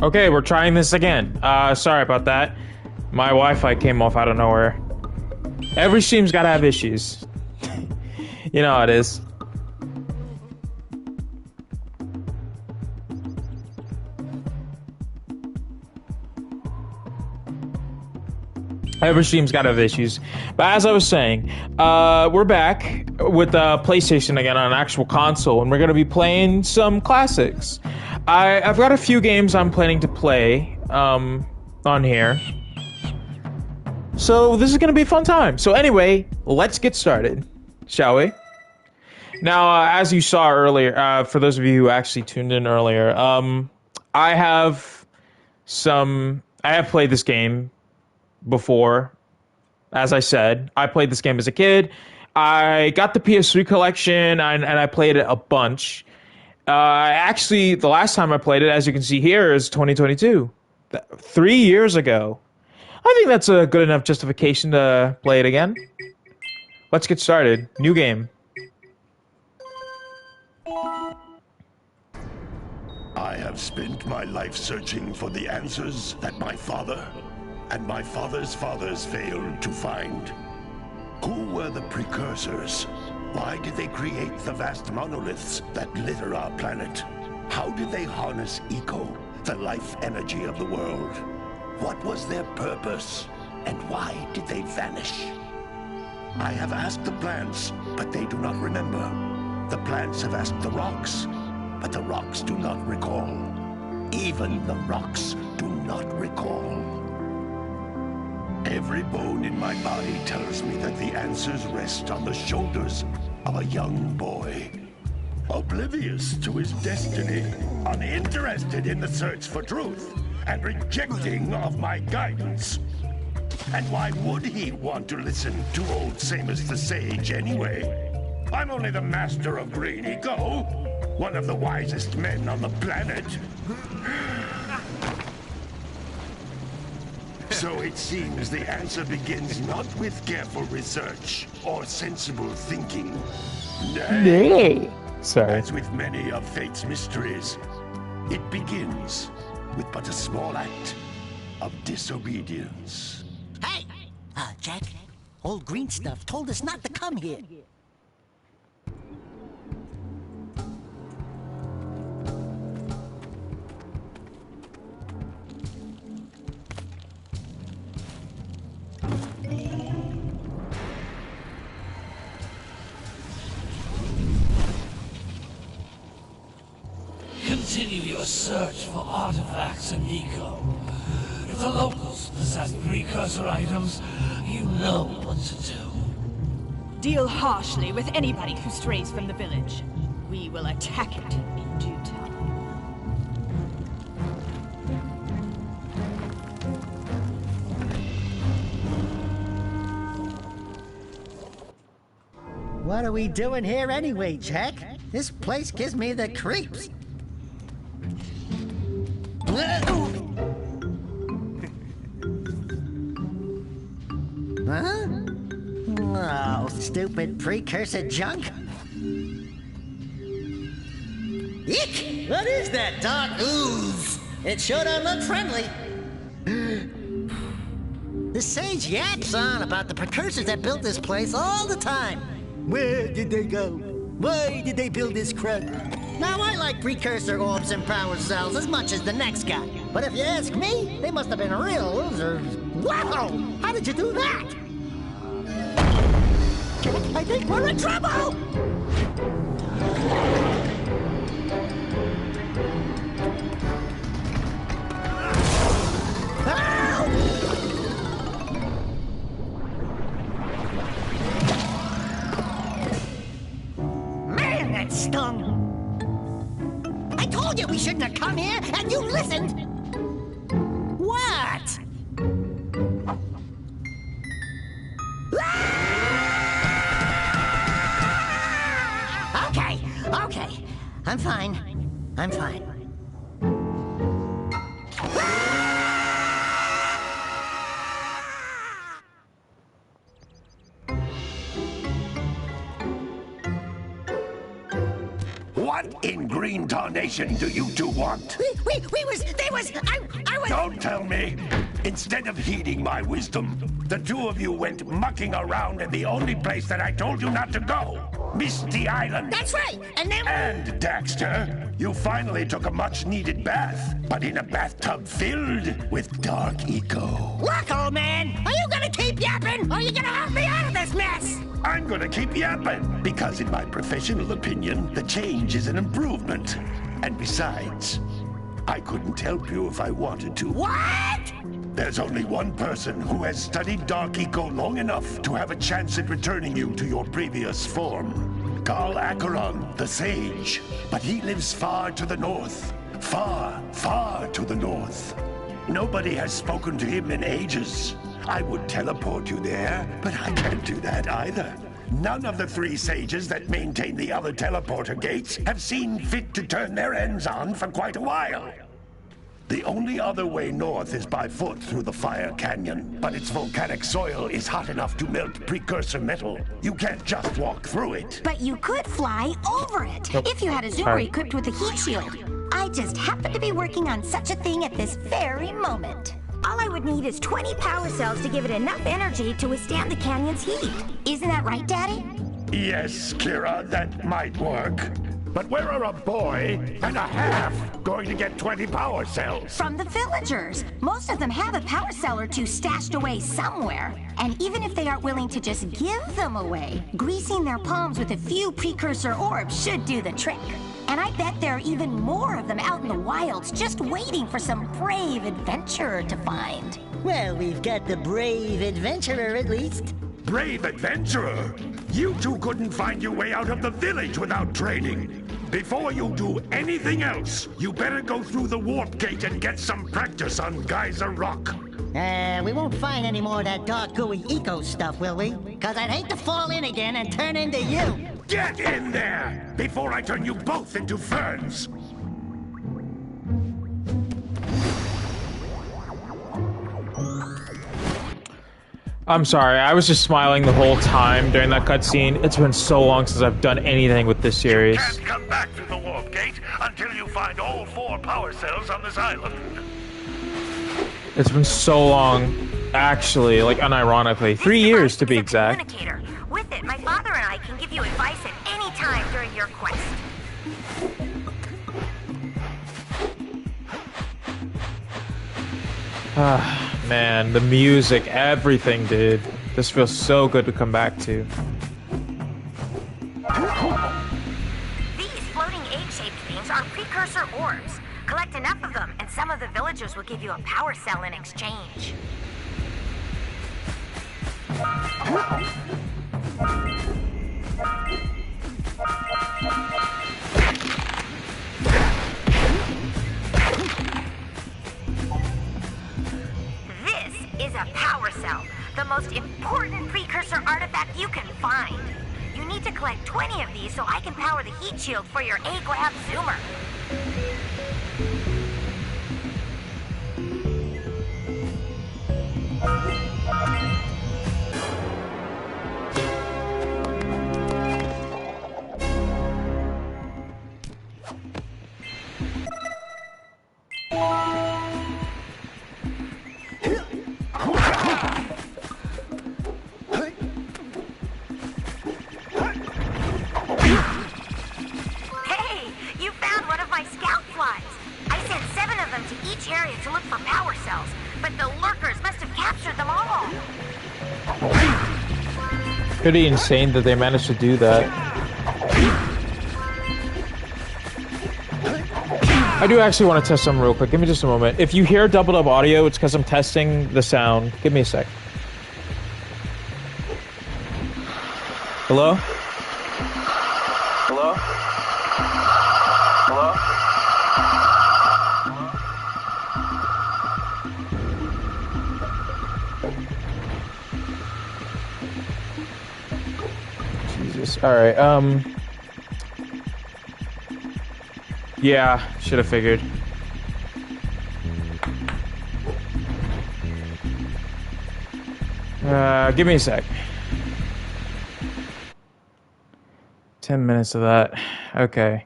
Okay, we're trying this again. Sorry about that. My Wi-Fi came off out of nowhere. Every stream's gotta have issues. You know how it is. Every stream's gotta have issues. But as I was saying, we're back with PlayStation again on an actual console, and we're gonna be playing some classics. I've got a few games I'm planning to play on here. So this is gonna be a fun time. So anyway, let's get started, shall we? Now, as you saw earlier, for those of you who actually tuned in earlier, I have played this game before. As I said, I played this game as a kid. I got the PS3 collection, and I played it a bunch. Actually, the last time I played it, as you can see here, is 2022. 3 years ago. I think that's a good enough justification to play it again. Let's get started. New game. I have spent my life searching for the answers that my father and my father's fathers failed to find. Who were the Precursors? Why did they create the vast monoliths that litter our planet? How did they harness eco, the life energy of the world? What was their purpose, and why did they vanish? I have asked the plants, but they do not remember. The plants have asked the rocks, but the rocks do not recall. Even the rocks do not recall. Every bone in my body tells me that the answers rest on the shoulders of a young boy. Oblivious to his destiny, uninterested in the search for truth, and rejecting of my guidance. And why would he want to listen to old Samus the Sage anyway? I'm only the master of green eco, one of the wisest men on the planet. So it seems the answer begins not with careful research or sensible thinking. Nay. Sorry. As with many of fate's mysteries, it begins with but a small act of disobedience. Hey! Jack, old green stuff told us not to come here. Continue your search for artifacts and eco. If the locals possess precursor items, you know what to do. Deal harshly with anybody who strays from the village. We will attack it in due time. What are we doing here anyway, Jack? This place gives me the creeps. Huh? Oh, stupid precursor junk. Eek! What is that dark ooze? It sure don't look friendly. The sage yaps on about the precursors that built this place all the time. Where did they go? Why did they build this crap? Now, I like precursor orbs and power cells as much as the next guy. But if you ask me, they must have been real losers. Wow! How did you do that? Jack, I think we're in trouble! Man, that stung! I told you we shouldn't have come here, and you listened! What? Okay. I'm fine. I'm fine. What in green tarnation do you two want? I was... Don't tell me. Instead of heeding my wisdom, the two of you went mucking around in the only place that I told you not to go. Misty Island. That's right, and then... And, Daxter, you finally took a much-needed bath, but in a bathtub filled with dark eco. Look, old man, are you gonna keep yapping, or are you gonna help me out of this mess? I'm gonna keep yapping, because in my professional opinion, the change is an improvement. And besides, I couldn't help you if I wanted to. What? There's only one person who has studied Dark Eco long enough to have a chance at returning you to your previous form. Carl Acheron, the Sage. But he lives far to the north. Far, far to the north. Nobody has spoken to him in ages. I would teleport you there, but I can't do that either. None of the three sages that maintain the other teleporter gates have seen fit to turn their ends on for quite a while. The only other way north is by foot through the Fire Canyon, but its volcanic soil is hot enough to melt precursor metal. You can't just walk through it. But you could fly over it, if you had a zoomer Sorry. equipped with a heat shield. I just happen to be working on such a thing at this very moment. All I would need is 20 power cells to give it enough energy to withstand the canyon's heat. Isn't that right, Daddy? Yes, Kira, that might work. But where are a boy and a half going to get 20 power cells? From the villagers. Most of them have a power cell or two stashed away somewhere. And even if they aren't willing to just give them away, greasing their palms with a few precursor orbs should do the trick. And I bet there are even more of them out in the wilds just waiting for some brave adventurer to find. Well, we've got the brave adventurer at least. Brave adventurer! You two couldn't find your way out of the village without training. Before you do anything else, you better go through the warp gate and get some practice on Geyser Rock. We won't find any more of that dark gooey eco stuff, will we? Cause I'd hate to fall in again and turn into you. Get in there before I turn you both into ferns. I'm sorry, I was just smiling the whole time during that cutscene. It's been so long since I've done anything with this series. You can't come back through the warp gate until you find all 4 power cells on this island. It's been so long, actually, like unironically. 3 years to be exact. Communicator. With it, my father and I can give you advice at any time during your quest. Ah, man, the music, everything, dude. This feels so good to come back to. These floating egg-shaped things are precursor orbs. Collect enough of them, and some of the villagers will give you a power cell in exchange. This is a power cell, the most important precursor artifact you can find. You need to collect 20 of these so I can power the heat shield for your egg lab zoomer. Hey, you found one of my scout flies. I sent 7 of them to each area to look for power cells, but the lurkers must have captured them all. Pretty insane that they managed to do that. I do actually want to test something real quick. Give me just a moment. If you hear doubled up audio, it's because I'm testing the sound. Give me a sec. Hello? Hello? Hello? Jesus. Alright, yeah, should have figured. Give me a sec. 10 minutes of that. Okay.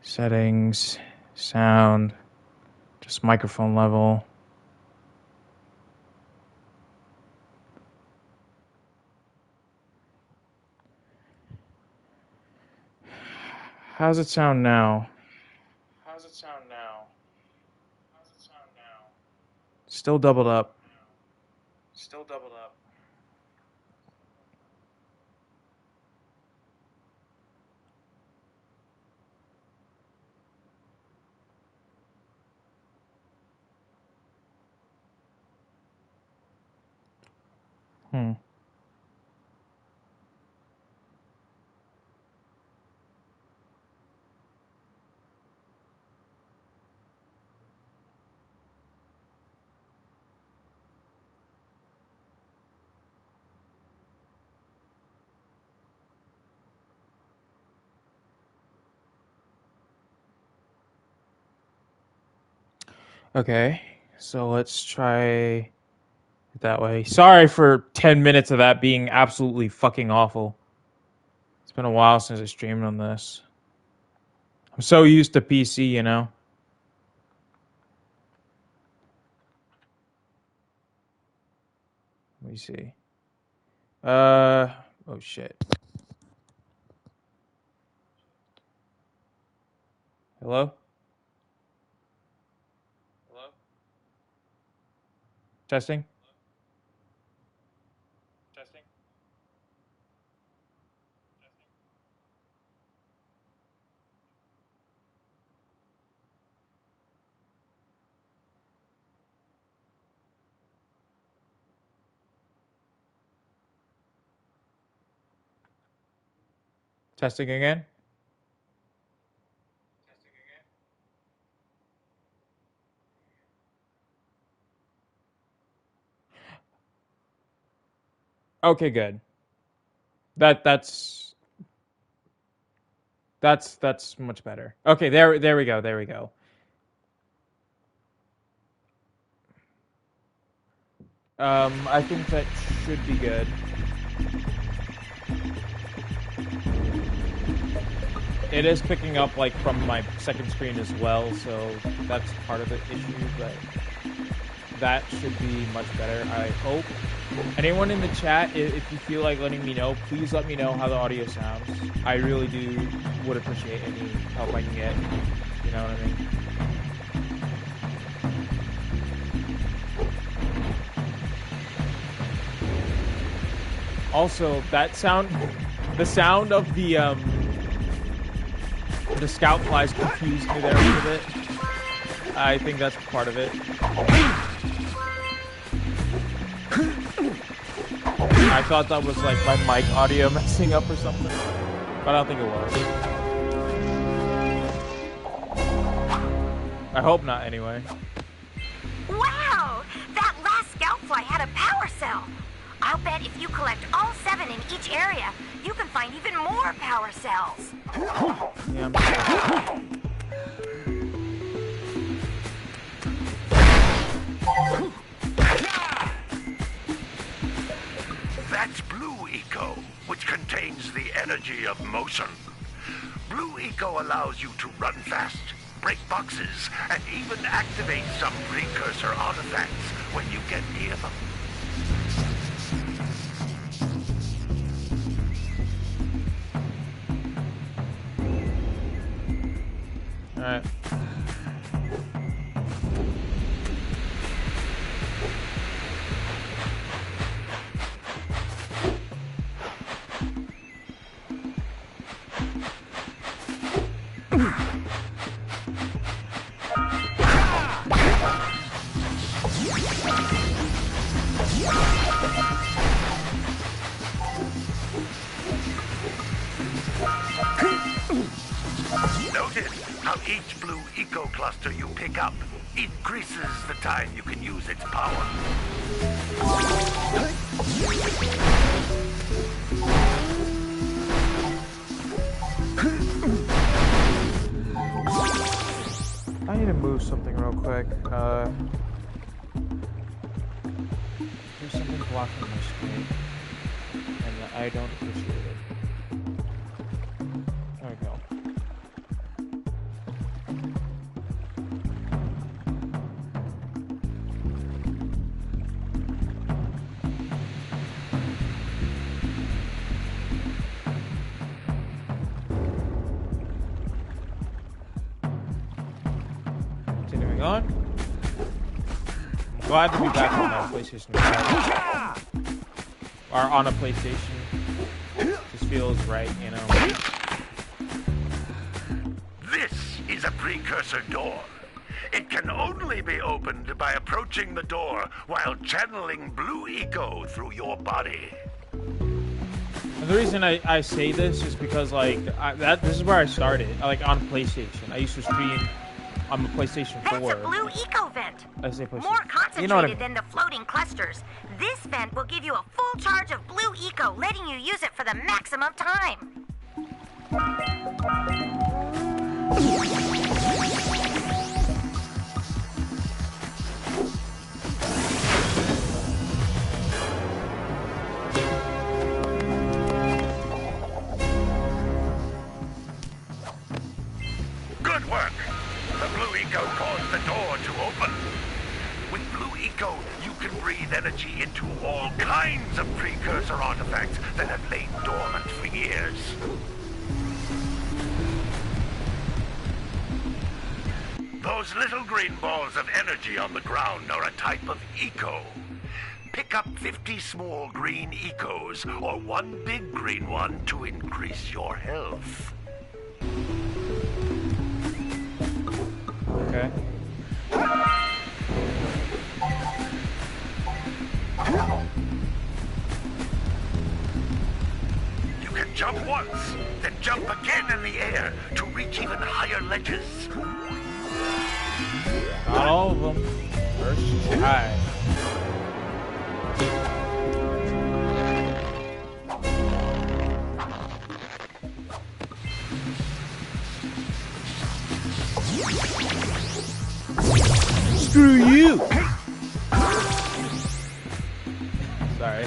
Settings, sound, just microphone level. How's it sound now? Still doubled up. Hmm. Okay, so let's try it that way. Sorry for 10 minutes of that being absolutely fucking awful. It's been a while since I streamed on this. I'm so used to PC, you know? Let me see. Oh shit. Hello? Testing? Testing again? Okay, good. That's much better. Okay, there we go. There we go. I think that should be good. It is picking up like from my second screen as well, so that's part of the issue, but that should be much better, I hope. Anyone in the chat, if you feel like letting me know, please let me know how the audio sounds. I really would appreciate any help I can get. You know what I mean? Also, that sound, the sound of the scout flies confused me there a little bit. I think that's part of it. I thought that was like my mic audio messing up or something, but I don't think it was. I hope not, anyway. Wow! That last scout fly had a power cell. I'll bet if you collect all 7 in each area, you can find even more power cells. Yeah, I'm sure. That's Blue Eco, which contains the energy of motion. Blue Eco allows you to run fast, break boxes, and even activate some precursor artifacts when you get near them. Alright. Notice how each Blue Eco cluster you pick up increases the time you can use its power. I need to move something real quick. There's something blocking my screen, and I don't appreciate it. There we go. Continuing on. I'm glad to be back on that PlayStation 5. Or on a PlayStation. Just feels right, you know. This is a precursor door. It can only be opened by approaching the door while channeling blue eco through your body. And the reason I say this is because, like, this is where I started. Like, on PlayStation. I used to stream on the PlayStation 4. That's a blue eco vent. I say PlayStation. More concentrated You know what I mean. than the floating clusters. This vent will give you a full charge of blue eco, letting you use it for the maximum time. Good work! The blue eco caused the door to open. With blue eco, you can breathe energy into all kinds of precursor artifacts that have lain dormant for years. Those little green balls of energy on the ground are a type of eco. Pick up 50 small green ecos or one big green one to increase your health. Okay. You can jump once, then jump again in the air to reach even higher ledges. Not all of them. First try. Screw you! Sorry.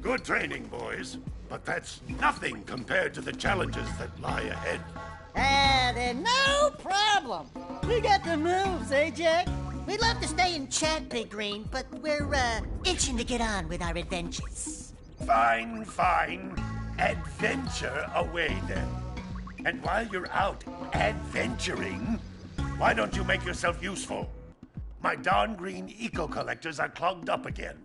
Good training, boys. But that's nothing compared to the challenges that lie ahead. Then no problem. We got the moves, eh, Jack? We'd love to stay and chat, Big Green, but we're, itching to get on with our adventures. Fine, fine. Adventure away, then. And while you're out adventuring, why don't you make yourself useful? My darn green eco-collectors are clogged up again.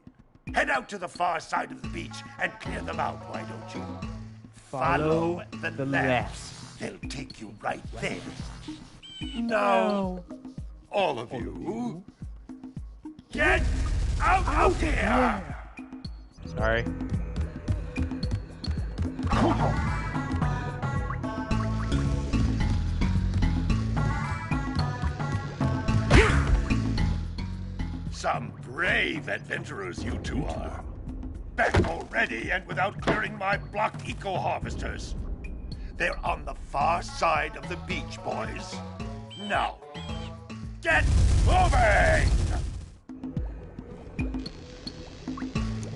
Head out to the far side of the beach and clear them out, why don't you? Follow the left. They'll take you right there. Now, all of you, get out of here! Sorry. Some brave adventurers you two are. Back already and without clearing my blocked eco-harvesters. They're on the far side of the beach, boys. Now, get moving!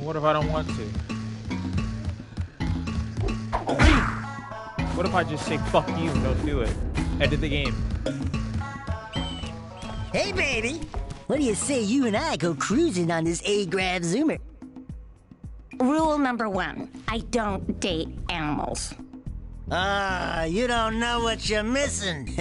What if I don't want to? What if I just say fuck you and don't do it? Edit the game. Hey, baby. What do you say you and I go cruising on this A-Grav Zoomer? Rule number 1, I don't date animals. Ah, you don't know what you're missing.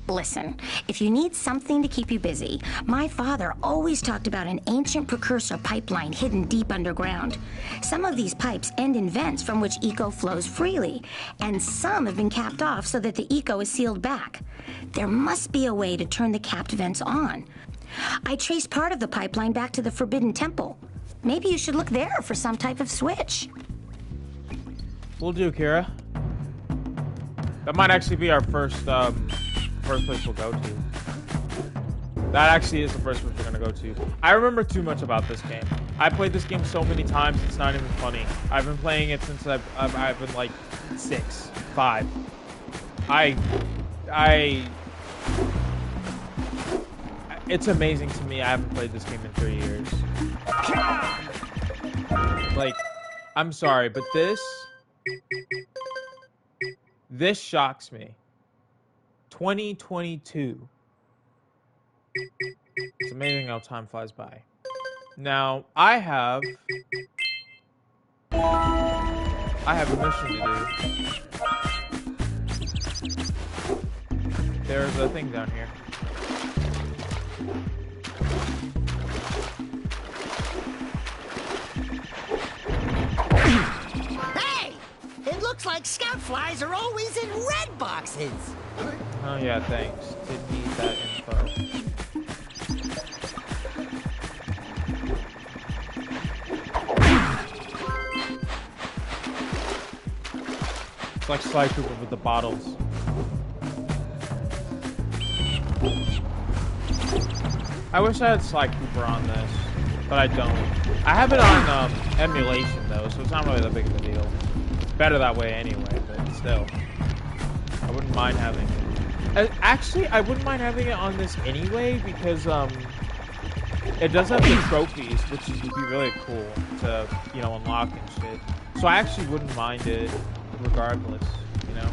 Listen, if you need something to keep you busy, my father always talked about an ancient precursor pipeline hidden deep underground. Some of these pipes end in vents from which eco flows freely, and some have been capped off so that the eco is sealed back. There must be a way to turn the capped vents on. I traced part of the pipeline back to the Forbidden Temple. Maybe you should look there for some type of switch. We'll do, Kira. That might actually be our first place we'll go to. That actually is the first place we're gonna go to. I remember too much about this game. I played this game so many times, it's not even funny. I've been playing it since I've been like 6, 5. It's amazing to me I haven't played this game in 3 years. Like, I'm sorry, but this This shocks me. 2022. It's amazing how time flies by. Now, I have a mission to do. There's a thing down here. Hey! It looks like scout flies are always in red boxes. Oh yeah, thanks. Didn't need that info. It's like Sly Cooper with the bottles. I wish I had Sly Cooper on this, but I don't. I have it on emulation though, so it's not really that big of a deal. It's better that way anyway, but still. I wouldn't mind having it. Actually, I wouldn't mind having it on this anyway, because it does have the trophies, which would be really cool to, you know, unlock and shit. So I actually wouldn't mind it regardless, you know?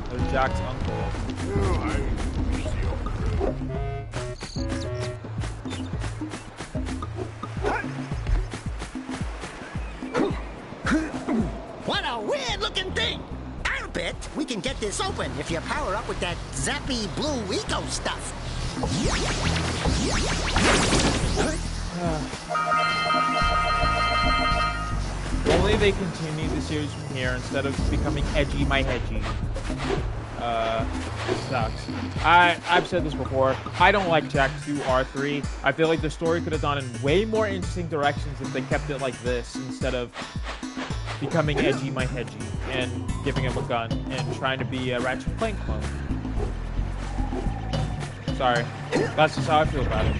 There's Jack's uncle. What a weird-looking thing! I'll bet we can get this open if you power up with that zappy blue eco stuff. Only they continue the series from here instead of becoming edgy my hedgy. This sucks. I've said this before. I don't like Jak 2 R3. I feel like the story could have gone in way more interesting directions if they kept it like this instead of becoming edgy my hedgy and giving him a gun and trying to be a Ratchet Clank clone. Sorry. That's just how I feel about it.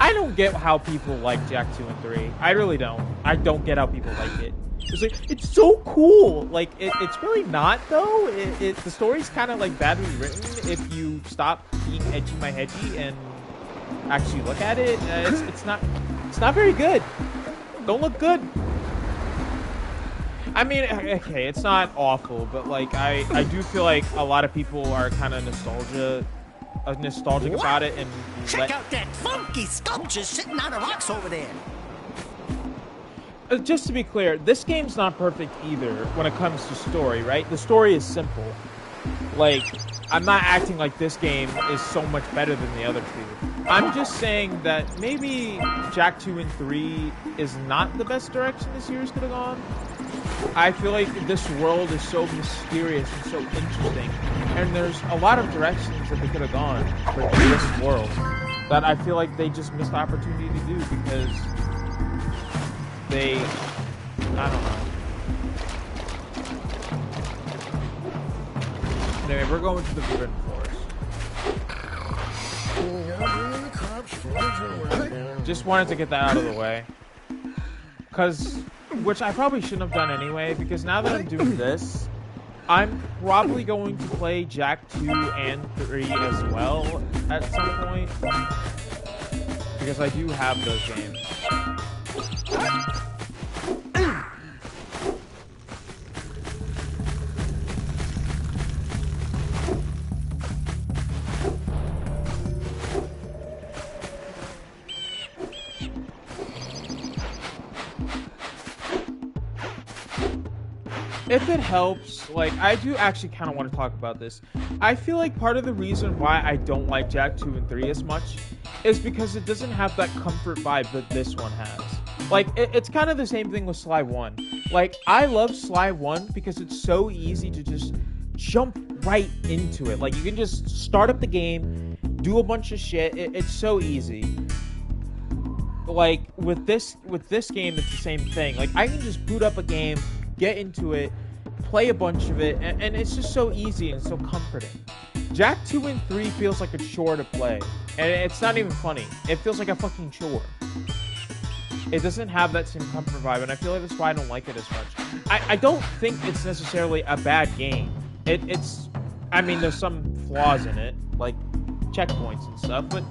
I don't get how people like Jak 2 and 3. I really don't. I don't get how people like it. It's like, it's so cool. Like, it's really not, though. The story's kind of, like, badly written if you stop being edgy my hedgy and actually look at it. It's not very good. Don't look good. I mean, okay, it's not awful, but, like, I do feel like a lot of people are kind of nostalgic about it and Check out that funky sculpture sitting on the rocks over there. Just to be clear, this game's not perfect either when it comes to story, right? The story is simple. Like, I'm not acting like this game is so much better than the other two. I'm just saying that maybe Jak 2 and 3 is not the best direction the series could have gone. I feel like this world is so mysterious and so interesting, and there's a lot of directions that they could have gone for this world that I feel like they just missed the opportunity to do because I don't know. Anyway, we're going to the Forbidden Forest. Just wanted to get that out of the way. Which I probably shouldn't have done anyway, because now that I'm doing this, I'm probably going to play Jak 2 and 3 as well at some point. Because I do have those games. If it helps, like, I do actually kind of want to talk about this. I feel like part of the reason why I don't like Jak 2 and 3 as much is because it doesn't have that comfort vibe that this one has. Like, it's kind of the same thing with Sly 1. Like, I love Sly 1 because it's so easy to just jump right into it. Like, you can just start up the game, do a bunch of shit. It's so easy. Like, with this game, it's the same thing. Like, I can just boot up a game, get into it, play a bunch of it, and it's just so easy and so comforting. Jak 2 and 3 feels like a chore to play, and it's not even funny. It feels like a fucking chore. It doesn't have that same comfort vibe, and I feel like that's why I don't like it as much. I don't think it's necessarily a bad game. I mean, there's some flaws in it, like checkpoints and stuff, but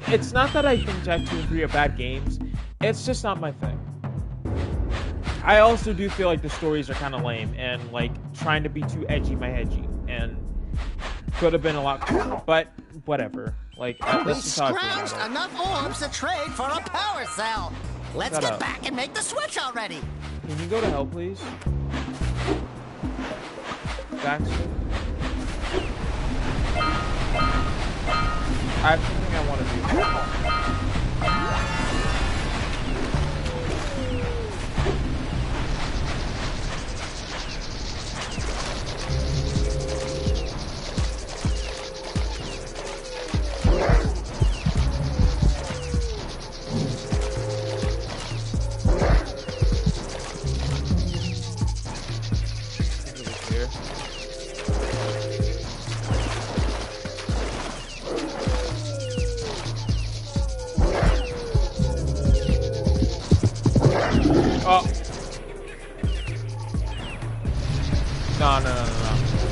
it's not that I think Jak 2 and 3 are bad games. It's just not my thing. I also do feel like the stories are kind of lame and like trying to be too edgy my edgy and could have been a lot cooler, but whatever. Like We this is how I feel about scrounged it. enough orbs to trade for a power cell. Let's Shut get up. back and make the switch already. Can you go to hell, please? Daxter? I have something I want to do. Here. Oh. No.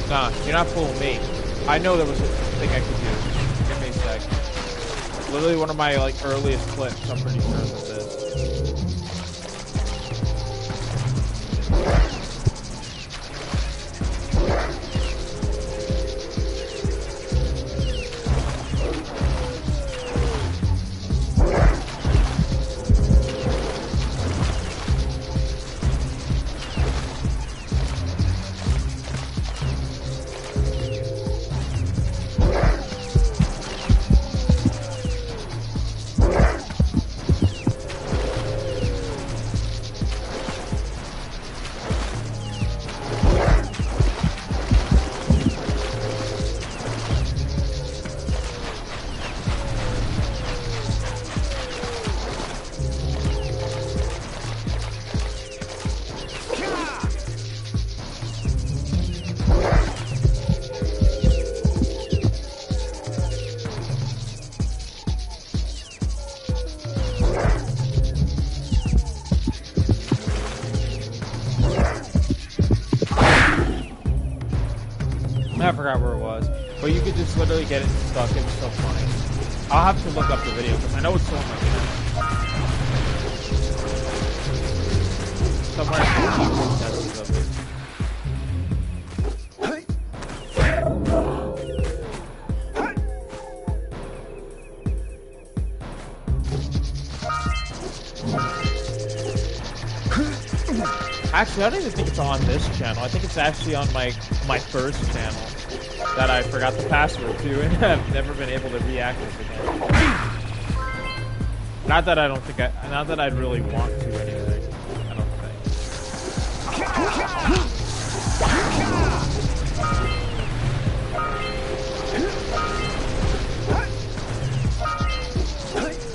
Nah, you're not fooling me. I know there was a thing I could do. Give me a sec. Literally one of my like earliest clips, I'm pretty sure this is. I forgot where it was, but you could just literally get it stuck. It was so funny. I'll have to look up the video because I know it's so much. Somewhere in the of it. Actually, I don't even think it's on this channel. I think it's actually on my first channel that I forgot the password to and have never been able to reaccess again. Not that I'd really want to anyway. I don't think.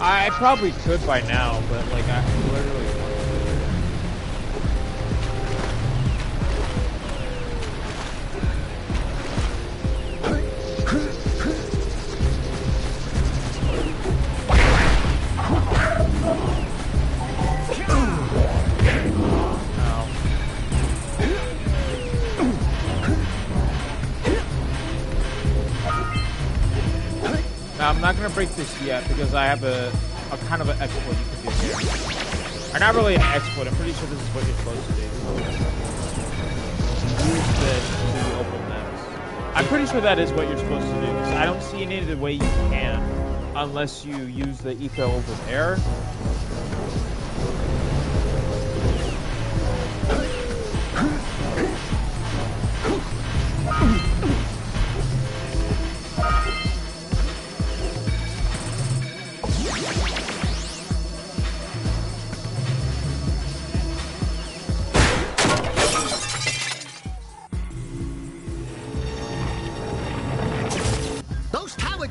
I probably could by now, but like I literally want to. Now, I'm not going to break this yet because I have a kind of an exploit you can do here. Or not really an exploit, I'm pretty sure this is what you're supposed to do. Use this to open this. I'm pretty sure that is what you're supposed to do because I don't see any other way you can unless you use the eco over there.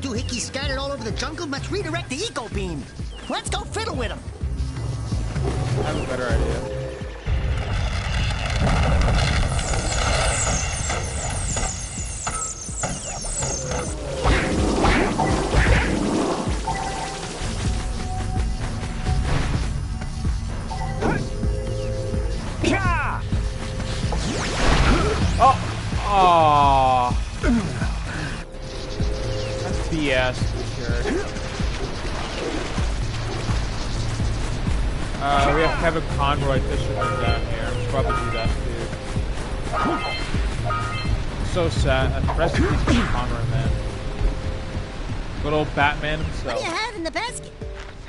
Doohickeys scattered all over the jungle must redirect the eco beam. Let's go fiddle with them. I have a better idea. Oh, that's BS for sure. We have Kevin Conroy Fisherman down here. We should probably do that too. So sad. Rest in peace, Kevin Conroy, man. Good old Batman What himself. do you have in the basket?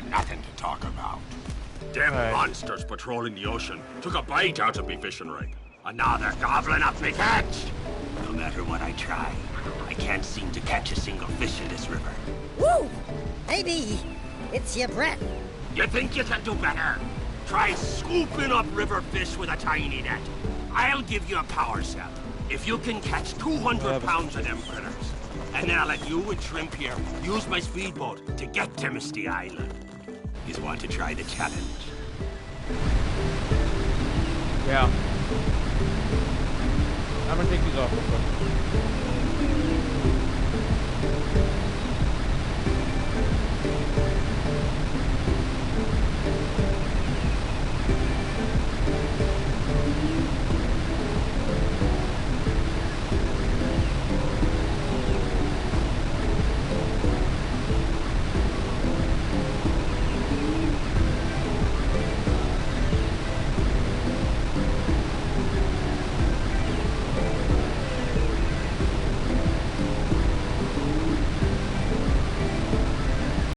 Nothing to talk about. Them Right. monsters patrolling the ocean took a bite out of me fishing rig. And now they're gobbling up me catch. No matter what I try, I can't seem to catch a single fish in this river. Woo! Maybe it's your breath. You think you can do better? Try scooping up river fish with a tiny net. I'll give you a power cell. If you can catch 200 pounds of them critters. And then I'll let you and Shrimp here use my speedboat to get to Misty Island. You want to try the challenge? Yeah. I'm gonna take these off real quick.